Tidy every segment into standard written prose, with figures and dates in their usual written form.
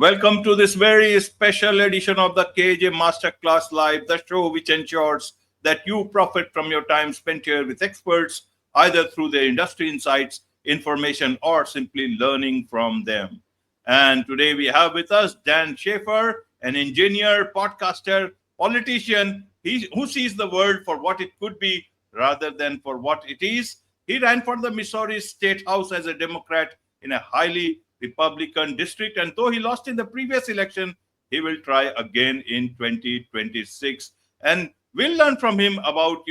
Welcome to this very special edition of the KJ Masterclass Live, the show which ensures that you profit from your time spent here with experts, either through their industry insights, information, or simply learning from them. And today we have with us Dan Schaefer, an engineer, podcaster, politician, who sees the world for what it could be rather than for what it is. He ran for the Missouri State House as a Democrat in a highly Republican district, and though he lost in the previous election, he will try again in 2026. And we'll learn from him about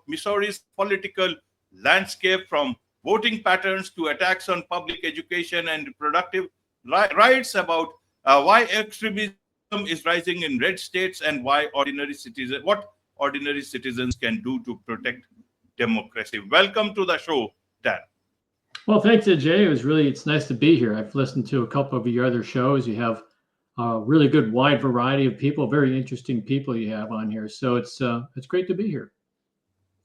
Missouri's political landscape, from voting patterns to attacks on public education and reproductive rights, about why extremism is rising in red states, and what ordinary citizens can do to protect democracy. Welcome to the show, Dan. Well, thanks, Ajay. It's nice to be here. I've listened to a couple of your other shows. You have a really good wide variety of people, very interesting people you have on here. So it's great to be here.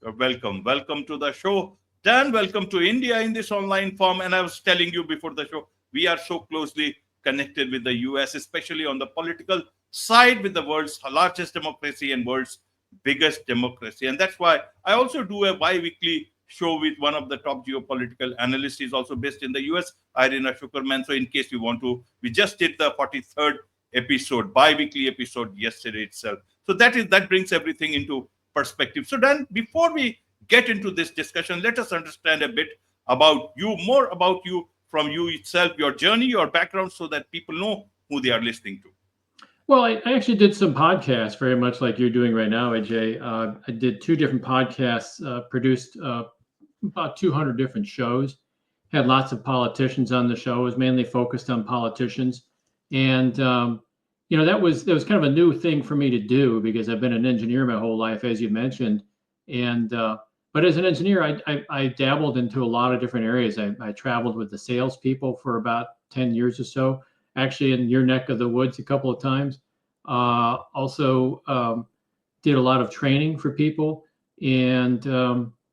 Welcome to the show. Dan, welcome to India in this online form. And I was telling you before the show, we are so closely connected with the US, especially on the political side, with the world's largest democracy and world's biggest democracy. And that's why I also do a bi-weekly show with one of the top geopolitical analysts. He's also based in the US, Irina Shukerman. So in case you want to, we just did the 43rd episode, bi-weekly episode yesterday itself. So that brings everything into perspective. So Dan, before we get into this discussion, let us understand a bit about you, more about you from you itself, your journey, your background, so that people know who they are listening to. Well, I actually did some podcasts, very much like you're doing right now, Ajay. I did two different podcasts, produced about 200 different shows, had lots of politicians on the show. It was mainly focused on politicians. And, that was kind of a new thing for me to do, because I've been an engineer my whole life, as you mentioned. And, but as an engineer, I dabbled into a lot of different areas. I traveled with the salespeople for about 10 years or so, actually in your neck of the woods a couple of times. Also did a lot of training for people. And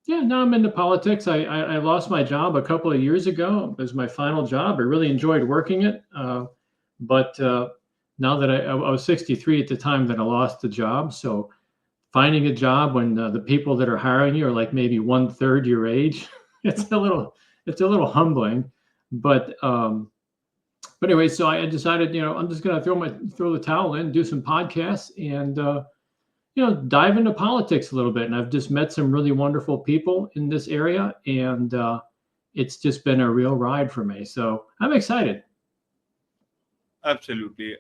now I'm into politics. I lost my job a couple of years ago. It was my final job. I really enjoyed working it. But now that I was 63 at the time that I lost the job. So finding a job when the people that are hiring you are like maybe 1/3 your age, it's a little humbling. But anyway, so I decided, I'm just going to throw the towel in, do some podcasts, and dive into politics a little bit. And I've just met some really wonderful people in this area, and it's just been a real ride for me. So I'm excited. Absolutely.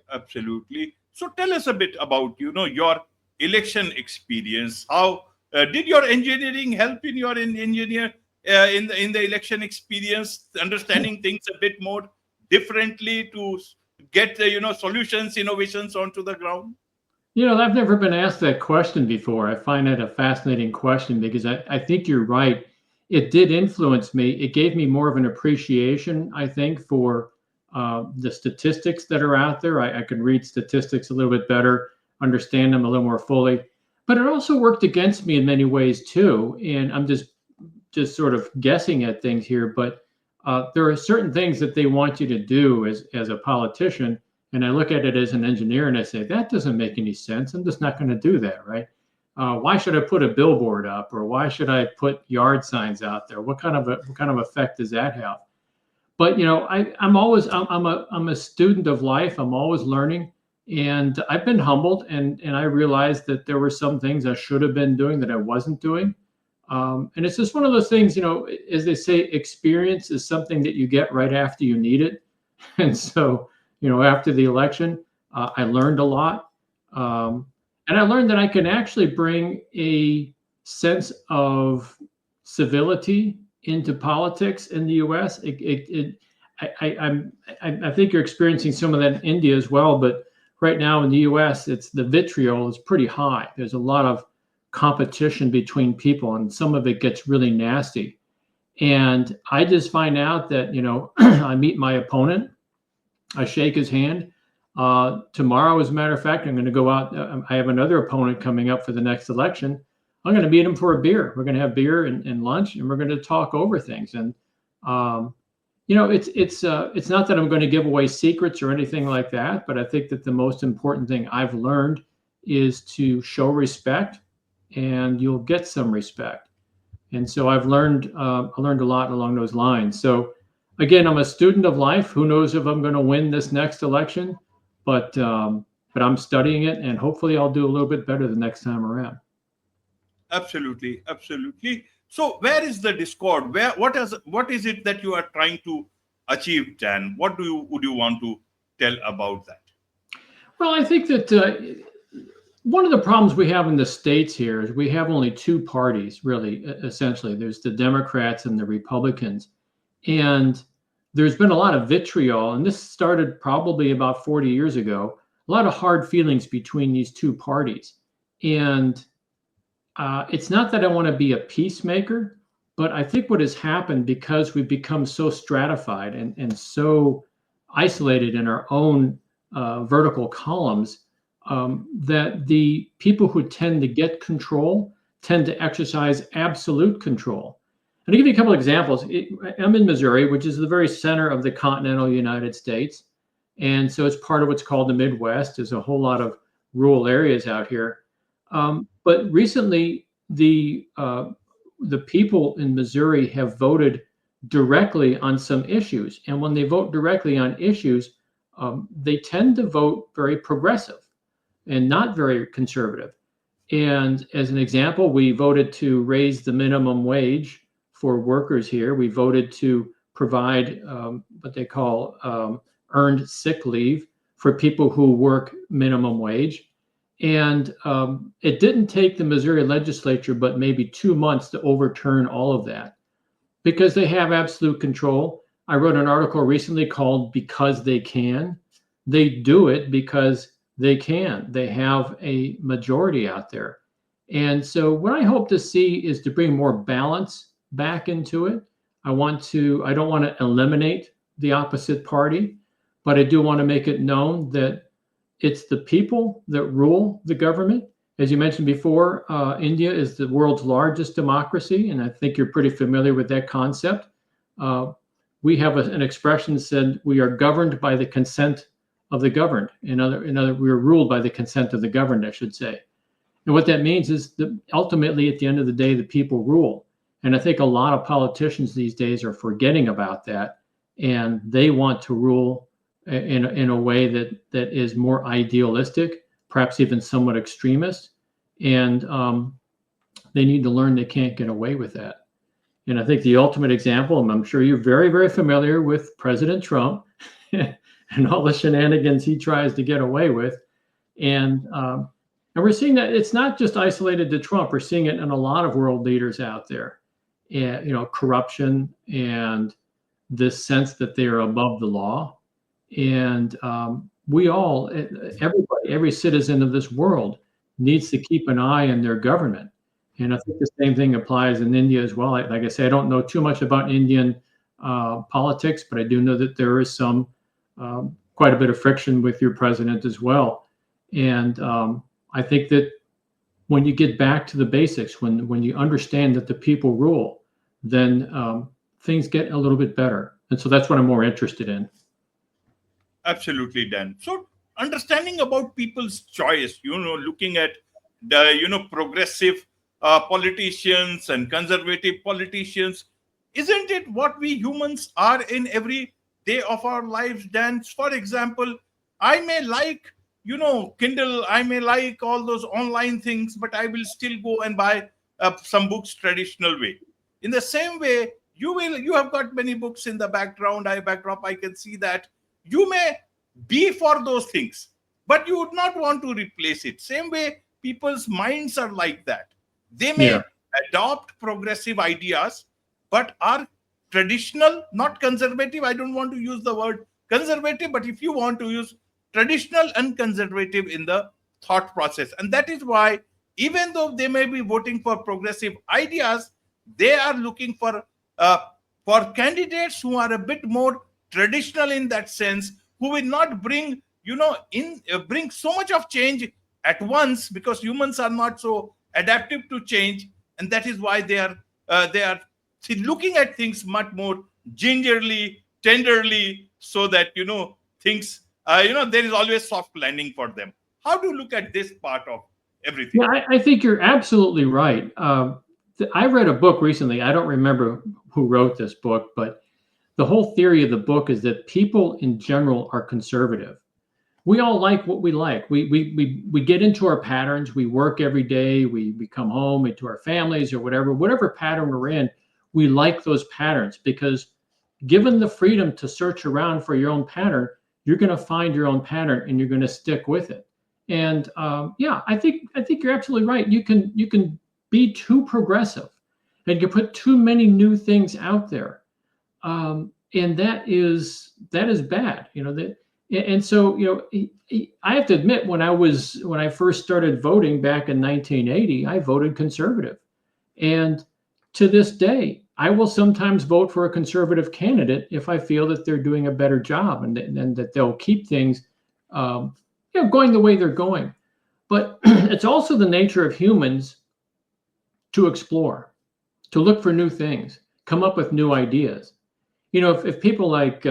So tell us a bit about, your election experience. How did your engineering help in your in the election experience, understanding things a bit more differently to get solutions, innovations onto the ground? I've never been asked that question before. I find that a fascinating question, because I think you're right. It did influence me. It gave me more of an appreciation, I think, for the statistics that are out there. I can read statistics a little bit better, understand them a little more fully. But it also worked against me in many ways too. And I'm just sort of guessing at things here, but there are certain things that they want you to do as a politician. And I look at it as an engineer and I say, that doesn't make any sense. I'm just not going to do that, right? Why should I put a billboard up, or why should I put yard signs out there? What kind of effect does that have? But I'm a student of life. I'm always learning, and I've been humbled, and I realized that there were some things I should have been doing that I wasn't doing. And it's just one of those things, as they say, experience is something that you get right after you need it. And so, after the election, I learned a lot. And I learned that I can actually bring a sense of civility into politics in the U.S. I think you're experiencing some of that in India as well, but right now in the U.S., the vitriol is pretty high. There's a lot of competition between people, and some of it gets really nasty. And I just find out that, I meet my opponent, I shake his hand. Tomorrow, as a matter of fact, I'm going to go out. I have another opponent coming up for the next election. I'm going to meet him for a beer. We're going to have beer and lunch, and we're going to talk over things. And It's not that I'm going to give away secrets or anything like that, but I think that the most important thing I've learned is to show respect, and you'll get some respect. And so I learned a lot along those lines. So again, I'm a student of life. Who knows if I'm going to win this next election, but I'm studying it, and hopefully I'll do a little bit better the next time around. Absolutely, absolutely. So, where is the discord? What is it that you are trying to achieve, Dan? What would you want to tell about that? Well, I think that one of the problems we have in the States here is we have only two parties, really, essentially. There's the Democrats and the Republicans. And there's been a lot of vitriol, and this started probably about 40 years ago, a lot of hard feelings between these two parties. And it's not that I want to be a peacemaker, but I think what has happened, because we've become so stratified and so isolated in our own vertical columns, that the people who tend to get control tend to exercise absolute control. And to give you a couple of examples, I'm in Missouri, which is the very center of the continental United States. And so it's part of what's called the Midwest. There's a whole lot of rural areas out here. But recently, the people in Missouri have voted directly on some issues. And when they vote directly on issues, they tend to vote very progressive and not very conservative. And as an example, we voted to raise the minimum wage for workers here. We voted to provide what they call earned sick leave for people who work minimum wage. And it didn't take the Missouri legislature but maybe 2 months to overturn all of that, because they have absolute control. I wrote an article recently called "Because They Can." They do it because they can. They have a majority out there. And so what I hope to see is to bring more balance back into it. I don't want to eliminate the opposite party, but I do want to make it known that it's the people that rule the government. As you mentioned before, India is the world's largest democracy, and I think you're pretty familiar with that concept. We have an expression that said we are governed by the consent of the governed. We are ruled by the consent of the governed, I should say. And what that means is that ultimately, at the end of the day, the people rule. And I think a lot of politicians these days are forgetting about that, and they want to rule in a way that is more idealistic, perhaps even somewhat extremist. And they need to learn they can't get away with that. And I think the ultimate example, and I'm sure you're very, very familiar with President Trump and all the shenanigans he tries to get away with. And we're seeing that it's not just isolated to Trump. We're seeing it in a lot of world leaders out there. And, corruption and this sense that they are above the law. And we all, everybody, every citizen of this world needs to keep an eye on their government. And I think the same thing applies in India as well. Like I say, I don't know too much about Indian politics, but I do know that there is quite a bit of friction with your president as well. And I think that when you get back to the basics, when you understand that the people rule, then things get a little bit better. And so that's what I'm more interested in. Absolutely, Dan. So, understanding about people's choice, looking at the, progressive politicians and conservative politicians, isn't it what we humans are in every day of our lives, Dan? For example, I may like, Kindle, I may like all those online things, but I will still go and buy some books traditional way. In the same way, you have got many books in the backdrop. I can see that. You may be for those things, but you would not want to replace it. Same way, people's minds are like that. They may adopt progressive ideas, but are traditional, not conservative. I don't want to use the word conservative, but if you want to use traditional and conservative in the thought process. And that is why, even though they may be voting for progressive ideas, they are looking for candidates who are a bit more traditional in that sense, who will not bring bring so much of change at once, because humans are not so adaptive to change. And that is why they are looking at things much more gingerly, tenderly so that, things, there is always soft landing for them. How do you look at this part of everything? Yeah, I think you're absolutely right. I read a book recently. I don't remember who wrote this book, but the whole theory of the book is that people in general are conservative. We all like what we like. We get into our patterns. We work every day. We come home into our families or whatever pattern we're in. We like those patterns because given the freedom to search around for your own pattern, you're going to find your own pattern and you're going to stick with it. And yeah, I think you're absolutely right. You can be too progressive, and you put too many new things out there, and that is bad. And so I have to admit, when I first started voting back in 1980, I voted conservative, and to this day, I will sometimes vote for a conservative candidate if I feel that they're doing a better job and that they'll keep things going the way they're going. But it's also the nature of humans to explore, to look for new things, come up with new ideas. If people like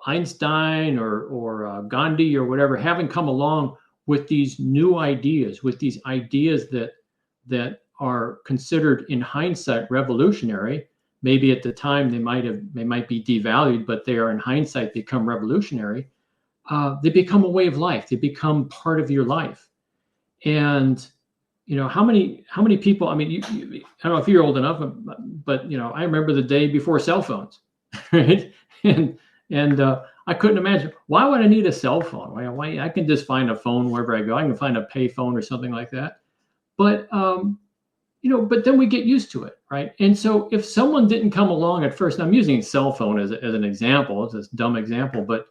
Einstein or Gandhi or whatever haven't come along with these new ideas, with these ideas that are considered in hindsight revolutionary, maybe at the time they might be devalued, but they are in hindsight become revolutionary. They become a way of life. They become part of your life. And how many people? I mean, I don't know if you're old enough, but I remember the day before cell phones, right? And I couldn't imagine, why would I need a cell phone? Why I can just find a phone wherever I go. I can find a pay phone or something like that. But but then we get used to it, right? And so if someone didn't come along at first, and I'm using cell phone as an example, it's a dumb example, but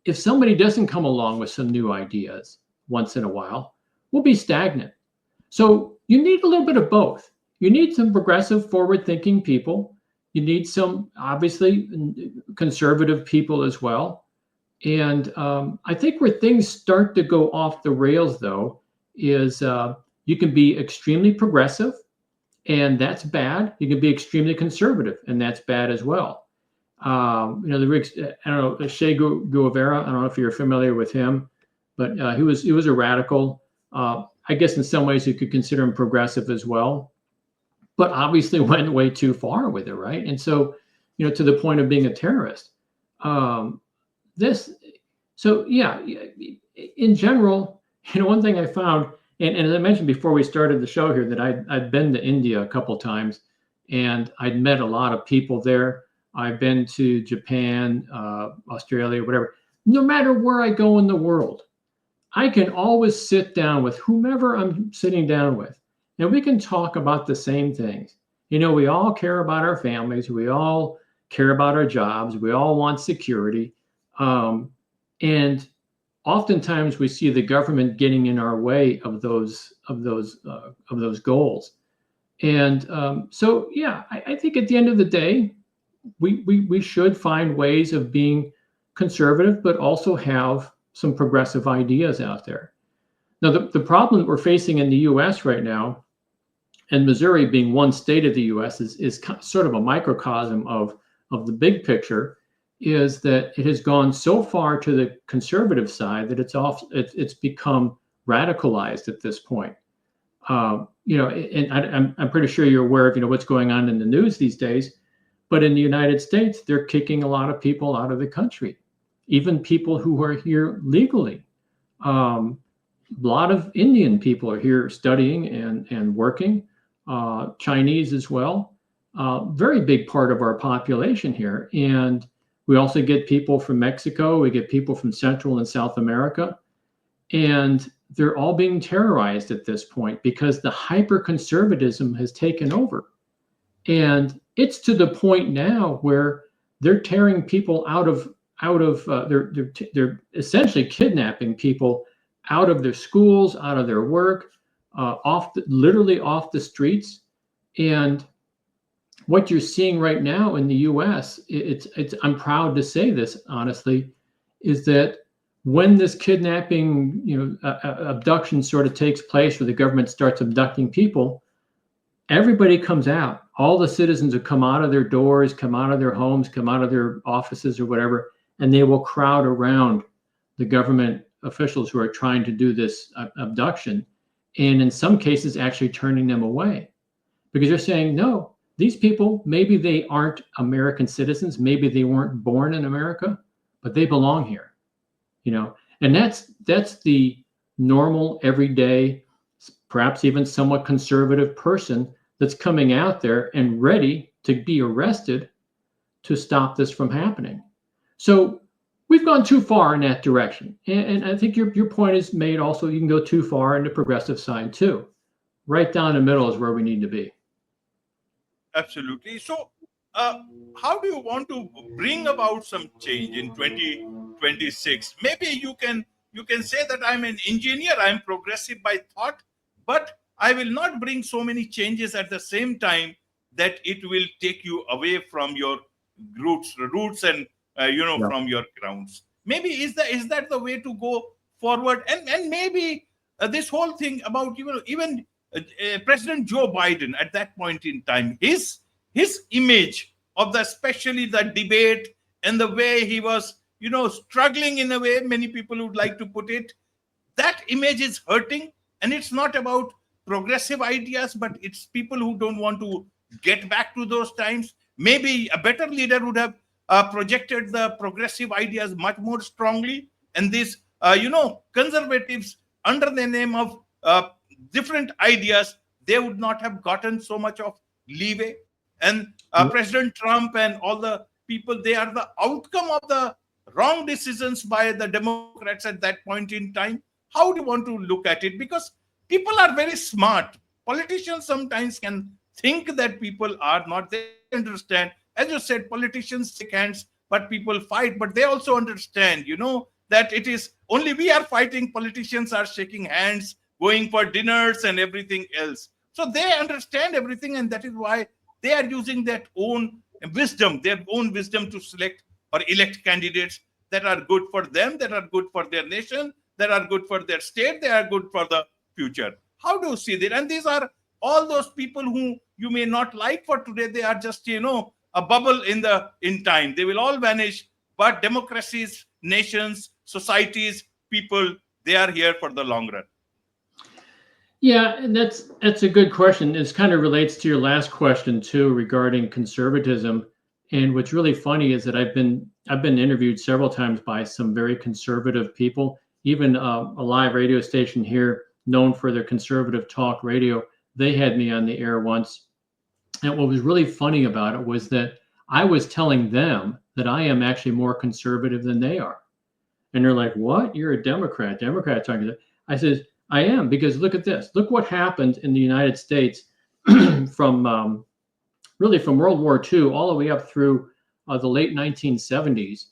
if somebody doesn't come along with some new ideas once in a while, we'll be stagnant. So you need a little bit of both. You need some progressive, forward-thinking people. You need some, obviously, conservative people as well. And I think where things start to go off the rails, though, is you can be extremely progressive, and that's bad. You can be extremely conservative, and that's bad as well. I don't know, Che Guevara. I don't know if you're familiar with him, but he was a radical. I guess in some ways you could consider him progressive as well, but obviously went way too far with it, right? And so, to the point of being a terrorist. In general, one thing I found, and as I mentioned before we started the show here, that I'd been to India a couple times, and I'd met a lot of people there. I've been to Japan, Australia, whatever. No matter where I go in the world, I can always sit down with whomever I'm sitting down with, and we can talk about the same things. We all care about our families. We all care about our jobs. We all want security. And oftentimes we see the government getting in our way of those goals. And I think at the end of the day, we should find ways of being conservative, but also have some progressive ideas out there. Now, the problem that we're facing in the U.S. right now, and Missouri being one state of the U.S., is sort of a microcosm of the big picture, is that it has gone so far to the conservative side that it's become radicalized at this point. And I'm pretty sure you're aware of what's going on in the news these days. But in the United States, they're kicking a lot of people out of the country, even people who are here legally. A lot of Indian people are here studying and working, Chinese as well. Very big part of our population here. And we also get people from Mexico. We get people from Central and South America. And they're all being terrorized at this point because the hyper-conservatism has taken over. And it's to the point now where they're tearing people they're essentially kidnapping people out of their schools, out of their work, literally off the streets. And what you're seeing right now in the U.S., I'm proud to say this honestly, is that when this kidnapping, abduction sort of takes place, where the government starts abducting people, everybody comes out. All the citizens will come out of their doors, come out of their homes, come out of their offices or whatever, and they will crowd around the government officials who are trying to do this abduction. And in some cases, actually turning them away because they're saying, no, these people, maybe they aren't American citizens. Maybe they weren't born in America, but they belong here, you know, and that's the normal, everyday, perhaps even somewhat conservative person that's coming out there and ready to be arrested to stop this from happening. So we've gone too far in that direction. And I think your point is made also. You can go too far in the progressive side too. Right down the middle is where we need to be. Absolutely. So, how do you want to bring about some change in 2026? Maybe you can say that I'm an engineer, I'm progressive by thought, but I will not bring so many changes at the same time that it will take you away from your roots and Yeah. from your grounds. Maybe is that the way to go forward? And maybe this whole thing about even President Joe Biden at that point in time, his image of the especially the debate and the way he was struggling in a way many people would like to put it, that image is hurting. And it's not about progressive ideas, but it's people who don't want to get back to those times. Maybe a better leader would have projected the progressive ideas much more strongly, and these conservatives, under the name of different ideas, they would not have gotten so much of leeway. And President Trump and all the people, they are the outcome of the wrong decisions by the Democrats at that point in time. How do you want to look at it? Because people are very smart. Politicians sometimes can think that people are not. They understand. As you said, politicians shake hands, but people fight. But they also understand, that it is only we are fighting. Politicians are shaking hands, going for dinners and everything else. So they understand everything, and that is why they are using their own wisdom to select or elect candidates that are good for them, that are good for their nation, that are good for their state, they are good for the future. How do you see that? And these are all those people who you may not like for today. They are just, a bubble in time. They will all vanish. But democracies, nations, societies, people, they are here for the long run. Yeah, and that's a good question. This kind of relates to your last question too regarding conservatism. And what's really funny is that I've been interviewed several times by some very conservative people. Even a live radio station here known for their conservative talk radio, they had me on the air once. And what was really funny about it was that I was telling them that I am actually more conservative than they are. And they're like, "What? You're a Democrat? Democrat talking to?" I said, "I am, because look at this. Look what happened in the United States from really from World War II all the way up through the late 1970s.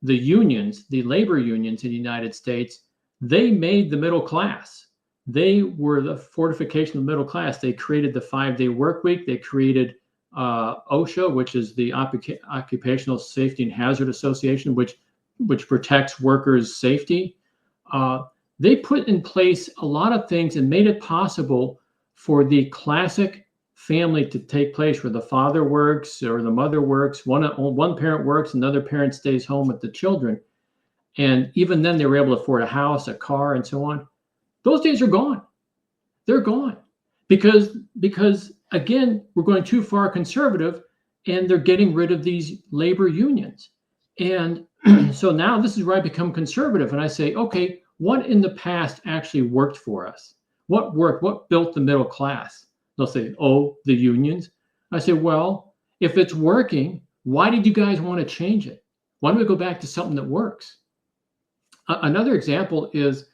The unions, the labor unions in the United States, they made the middle class. They were the fortification of the middle class. They created the 5-day work week. They created OSHA, which is the Occupational Safety and Hazard Association, which protects workers' safety. They put in place a lot of things and made it possible for the classic family to take place, where the father works or the mother works, one parent works, another parent stays home with the children. And even then they were able to afford a house, a car, and so on. Those days are gone. They're gone because again, we're going too far conservative, and they're getting rid of these labor unions. And so now this is where I become conservative, and I say, okay, what in the past actually worked for us? What worked? What built the middle class? They'll say, oh, the unions. I say, well, if it's working, why did you guys want to change it? Why don't we go back to something that works? Another example is,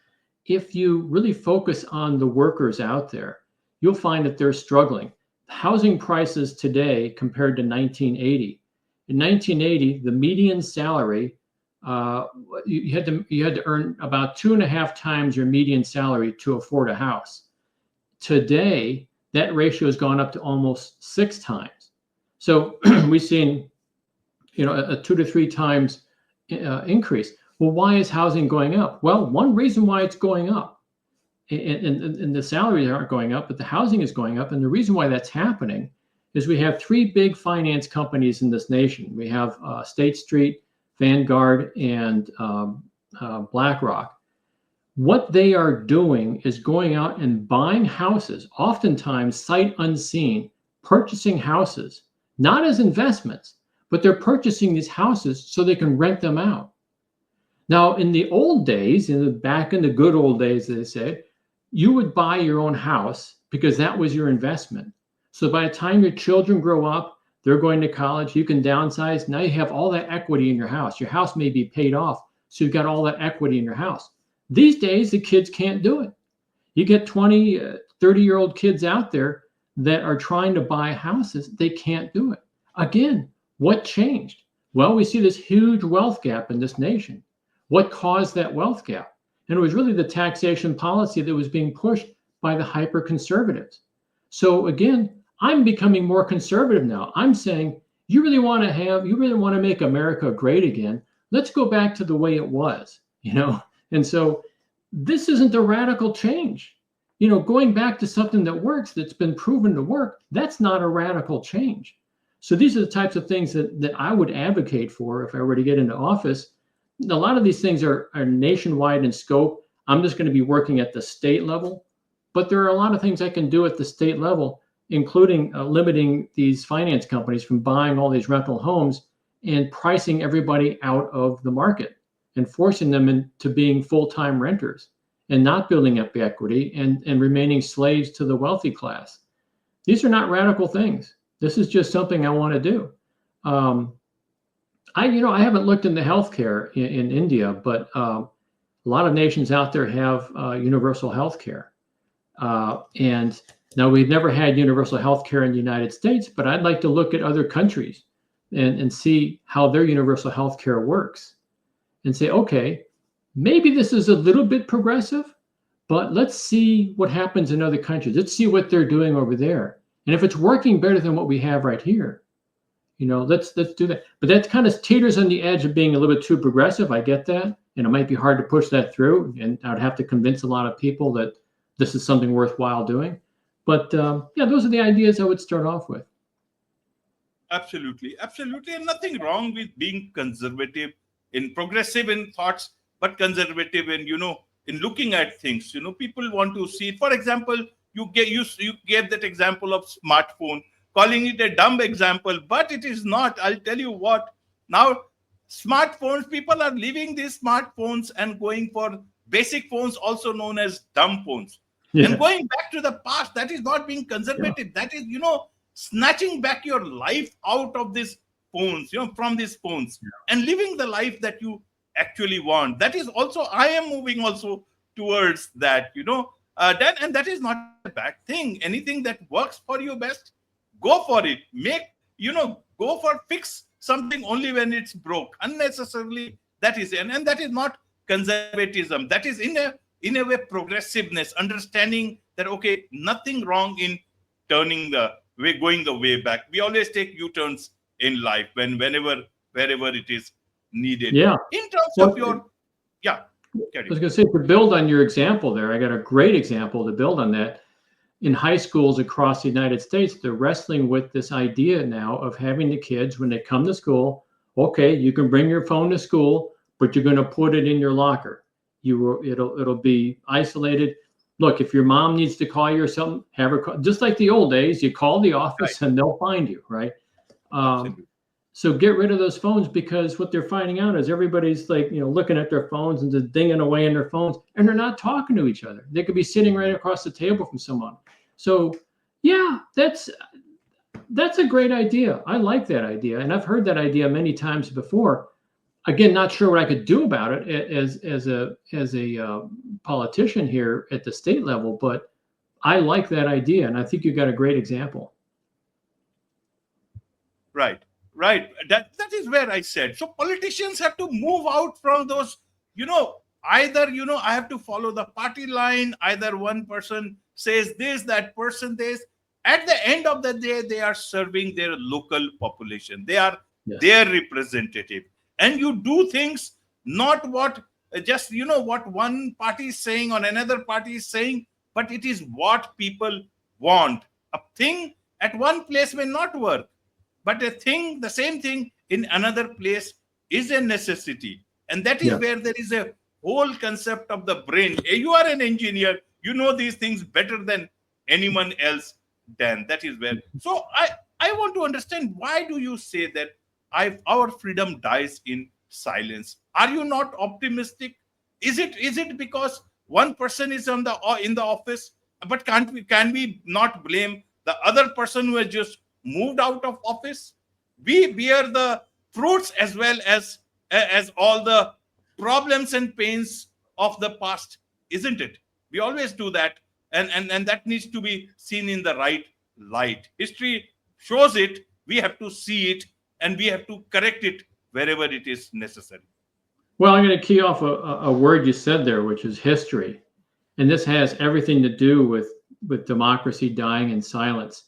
if you really focus on the workers out there, you'll find that they're struggling. Housing prices today compared to 1980. In 1980, the median salary, you had to earn about 2.5 times your median salary to afford a house. Today, that ratio has gone up to almost 6 times. So we've seen, a 2 to 3 times increase. Well, why is housing going up? Well, one reason why it's going up and the salaries aren't going up, but the housing is going up. And the reason why that's happening is we have three big finance companies in this nation. We have State Street, Vanguard, and BlackRock. What they are doing is going out and buying houses, oftentimes sight unseen, purchasing houses, not as investments, but they're purchasing these houses so they can rent them out. Now, in the old days, back in the good old days, they say, you would buy your own house because that was your investment. So by the time your children grow up, they're going to college, you can downsize. Now you have all that equity in your house. Your house may be paid off, so you've got all that equity in your house. These days, the kids can't do it. You get 20, 30-year-old kids out there that are trying to buy houses. They can't do it. Again, what changed? Well, we see this huge wealth gap in this nation. What caused that wealth gap? And it was really the taxation policy that was being pushed by the hyper conservatives. So again, I'm becoming more conservative now. I'm saying, you really want to make America great again. Let's go back to the way it was, And so this isn't a radical change. Going back to something that works, that's been proven to work, that's not a radical change. So these are the types of things that I would advocate for if I were to get into office. A lot of these things are nationwide in scope. I'm just going to be working at the state level, but there are a lot of things I can do at the state level, including limiting these finance companies from buying all these rental homes and pricing everybody out of the market and forcing them into being full-time renters and not building up equity and remaining slaves to the wealthy class. These are not radical things. This is just something I want to do. I haven't looked into healthcare in India, but a lot of nations out there have universal healthcare. And now we've never had universal healthcare in the United States, but I'd like to look at other countries and see how their universal healthcare works and say, okay, maybe this is a little bit progressive, but let's see what happens in other countries. Let's see what they're doing over there. And if it's working better than what we have right here, let's do that. But that kind of teeters on the edge of being a little bit too progressive. I get that. And it might be hard to push that through. And I would have to convince a lot of people that this is something worthwhile doing. But those are the ideas I would start off with. Absolutely. Absolutely. And nothing wrong with being conservative progressive in thoughts, but conservative in, in looking at things. People want to see, for example, you gave that example of smartphone, calling it a dumb example, but it is not. I'll tell you what. Now, smartphones, people are leaving these smartphones and going for basic phones, also known as dumb phones. Yeah. And going back to the past, that is not being conservative. Yeah. That is, snatching back your life out of these phones, from these phones, yeah, and living the life that you actually want. That is also, I am moving also towards that, Dan, and that is not a bad thing. Anything that works for you best, go for it. Go for fix something only when it's broke. Unnecessarily, that is, and that is not conservatism. That is in a way progressiveness, understanding that, okay, nothing wrong in going the way back. We always take U-turns in life wherever it is needed. Yeah. In terms of your, yeah. I was going to say, to build on your example there, I got a great example to build on that. In high schools across the United States, they're wrestling with this idea now of having the kids, when they come to school, okay, you can bring your phone to school, but you're going to put it in your locker. It'll be isolated. Look, if your mom needs to call you or something, have her call. Just like the old days, you call the office, right, and they'll find you, right? So get rid of those phones, because what they're finding out is everybody's looking at their phones and just dinging away in their phones, and they're not talking to each other. They could be sitting right across the table from someone. So yeah, that's a great idea. I like that idea. And I've heard that idea many times before. Again, not sure what I could do about it as a politician here at the state level, but I like that idea. And I think you got a great example. Right. That is where I said. So politicians have to move out from those, either, I have to follow the party line. Either one person says this, that person this. At the end of the day, they are serving their local population. They are their representative. And you do things not what just what one party is saying or another party is saying, but it is what people want. A thing at one place may not work, but the same thing in another place is a necessity. And that is Yeah. where there is a whole concept of the brain. You are an engineer, you know these things better than anyone else, Dan. That is where. So I want to understand, why do you say that our freedom dies in silence? Are you not optimistic? Is it because one person is in the office, but can we not blame the other person who has just moved out of office? We bear the fruits as well as all the problems and pains of the past, isn't it? We always do that, and that needs to be seen in the right light. History shows it. We have to see it, and we have to correct it wherever it is necessary. Well, I'm going to key off a word you said there, which is history. And this has everything to do with democracy dying in silence.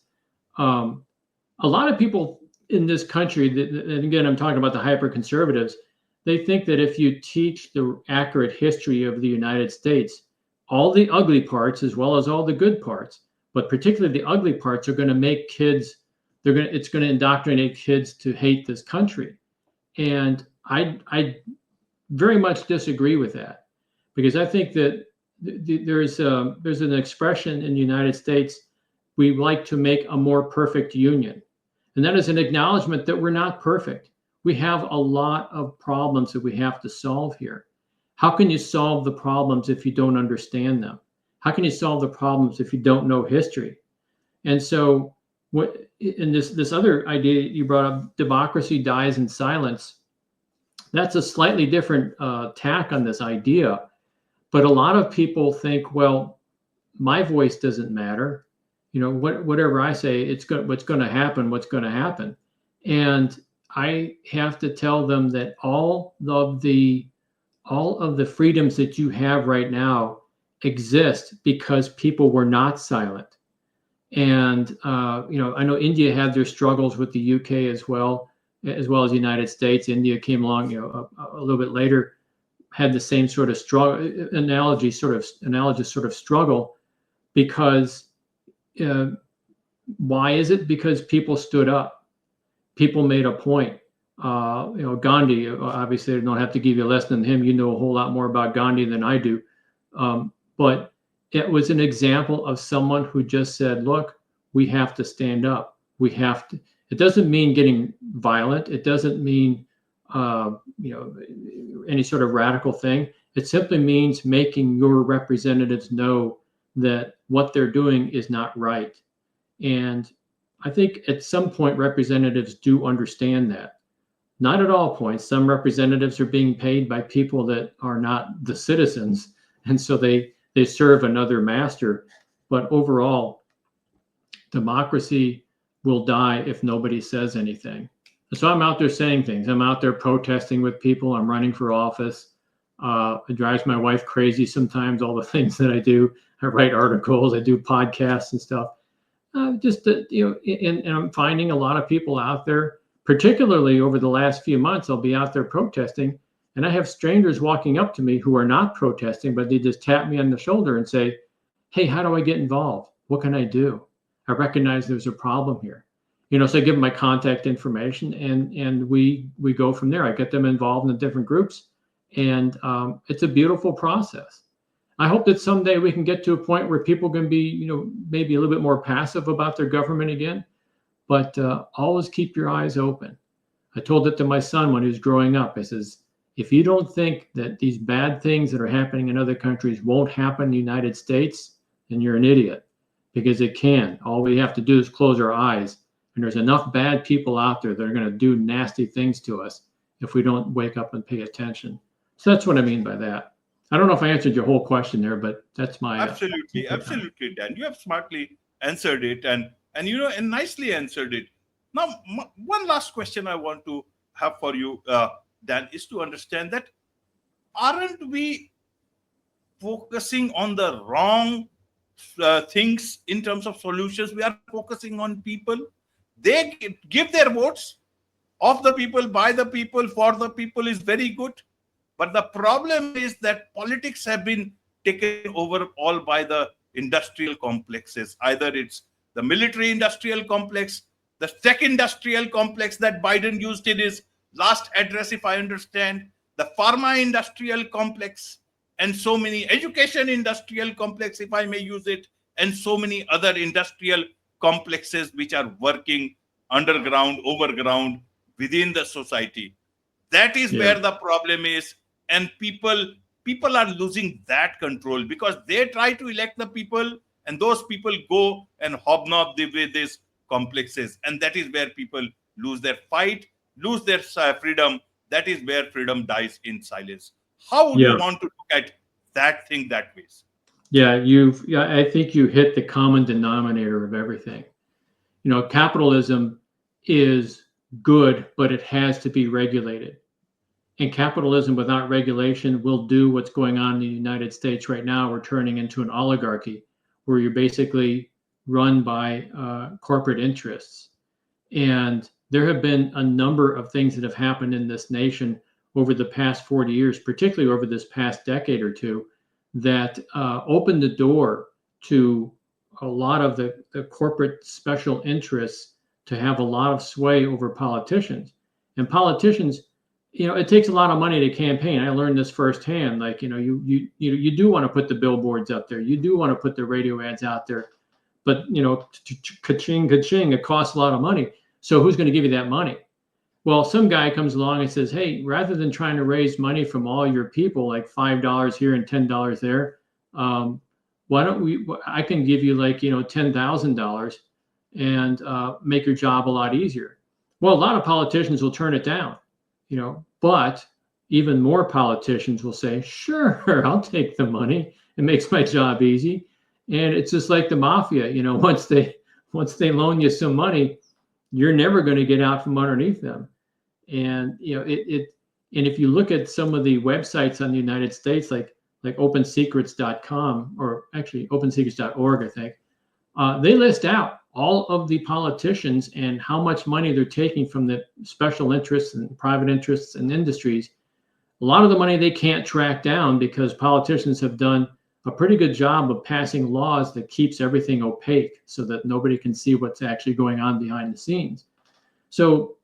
Um, a lot of people in this country, and again, I'm talking about the hyper conservatives, they think that if you teach the accurate history of the United States, all the ugly parts as well as all the good parts, but particularly the ugly parts, are going to make kids, it's going to indoctrinate kids to hate this country. And I very much disagree with that, because I think that there's an expression in the United States: we like to make a more perfect union, and that is an acknowledgement that we're not perfect. We have a lot of problems that we have to solve here. How can you solve the problems if you don't understand them? How can you solve the problems if you don't know history? And so, what in this other idea you brought up, democracy dies in silence, that's a slightly different tack on this idea. But a lot of people think, well, my voice doesn't matter. Whatever I say, what's going to happen, what's going to happen. And I have to tell them that all of the freedoms that you have right now exist because people were not silent. And I know India had their struggles with the UK as well as the United States. India came along, a little bit later, had the same sort of analogous sort of struggle, because why is it? Because people stood up, people made a point. Gandhi, obviously I don't have to give you a lesson on him. You know a whole lot more about Gandhi than I do. But it was an example of someone who just said, look, we have to stand up. We have to. It doesn't mean getting violent. It doesn't mean, any sort of radical thing. It simply means making your representatives know that what they're doing is not right. And I think at some point representatives do understand that. Not at all points. Some representatives are being paid by people that are not the citizens, and so they serve another master. But overall, democracy will die if nobody says anything. So I'm out there saying things. I'm out there protesting with people. I'm running for office. It drives my wife crazy sometimes, all the things that I do. I write articles, I do podcasts and stuff. And I'm finding a lot of people out there, particularly over the last few months. I'll be out there protesting, and I have strangers walking up to me who are not protesting, but they just tap me on the shoulder and say, hey, how do I get involved? What can I do? I recognize there's a problem here. So I give them my contact information, and we go from there. I get them involved in the different groups, and it's a beautiful process. I hope that someday we can get to a point where people can be, maybe a little bit more passive about their government again, but always keep your eyes open. I told it to my son when he was growing up. I says, if you don't think that these bad things that are happening in other countries won't happen in the United States, then you're an idiot, because it can. All we have to do is close our eyes. And there's enough bad people out there that are going to do nasty things to us if we don't wake up and pay attention. So that's what I mean by that. I don't know if I answered your whole question there, but that's my Absolutely, Dan. You have smartly answered it, and nicely answered it. Now, one last question I want to have for you, Dan, is to understand that, aren't we focusing on the wrong things in terms of solutions? We are focusing on people. They give their votes, of the people, by the people, for the people, is very good. But the problem is that politics have been taken over all by the industrial complexes. Either it's the military industrial complex, the tech industrial complex that Biden used in his last address, if I understand, the pharma industrial complex, and so many education industrial complex, if I may use it, and so many other industrial complexes which are working underground, overground, within the society. That is Yeah. where the problem is, and people are losing that control because they try to elect the people, and those people go and hobnob with these complexes, and that is where people lose their fight, lose their freedom. That is where freedom dies in silence. How would you Yeah. want to look at that thing that way? Yeah, I think you hit the common denominator of everything. Capitalism is good, but it has to be regulated. And capitalism without regulation will do what's going on in the United States right now. We're turning into an oligarchy where you're basically run by corporate interests. And there have been a number of things that have happened in this nation over the past 40 years, particularly over this past decade or two, that opened the door to a lot of the corporate special interests to have a lot of sway over politicians. And politicians, it takes a lot of money to campaign. I learned this firsthand. Like, you do want to put the billboards up there. You do want to put the radio ads out there. But, ka-ching, ka-ching, it costs a lot of money. So who's going to give you that money? Well, some guy comes along and says, hey, rather than trying to raise money from all your people, like $5 here and $10 there, why don't I can give you like, $10,000 and make your job a lot easier. Well, a lot of politicians will turn it down, but even more politicians will say, sure, I'll take the money. It makes my job easy. And it's just like the mafia, once they loan you some money, you're never going to get out from underneath them. And and if you look at some of the websites on the United States, like opensecrets.com, or actually opensecrets.org, I think, they list out all of the politicians and how much money they're taking from the special interests and private interests and industries. A lot of the money they can't track down because politicians have done a pretty good job of passing laws that keeps everything opaque so that nobody can see what's actually going on behind the scenes. So,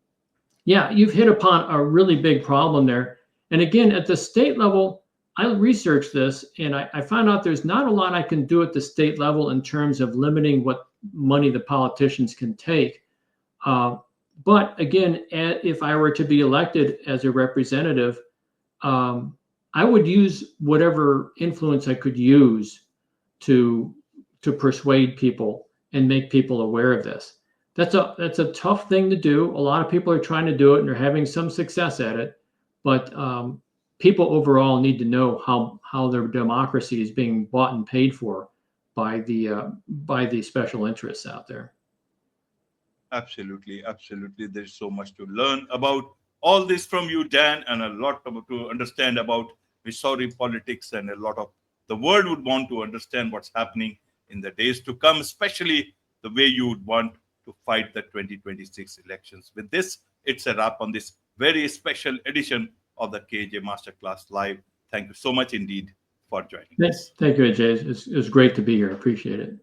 yeah, you've hit upon a really big problem there. And again, at the state level, I researched this and I found out there's not a lot I can do at the state level in terms of limiting what money the politicians can take. But again, if I were to be elected as a representative, I would use whatever influence I could use to persuade people and make people aware of this. That's a tough thing to do. A lot of people are trying to do it and they're having some success at it, but people overall need to know how their democracy is being bought and paid for by the special interests out there. Absolutely, absolutely. There's so much to learn about all this from you, Dan, and a lot to understand about Missouri politics, and a lot of the world would want to understand what's happening in the days to come, especially the way you would want to fight the 2026 elections. With this, it's a wrap on this very special edition of the KJ Masterclass Live. Thank you so much indeed for joining us. Thank you, Ajay. It was great to be here. I appreciate it.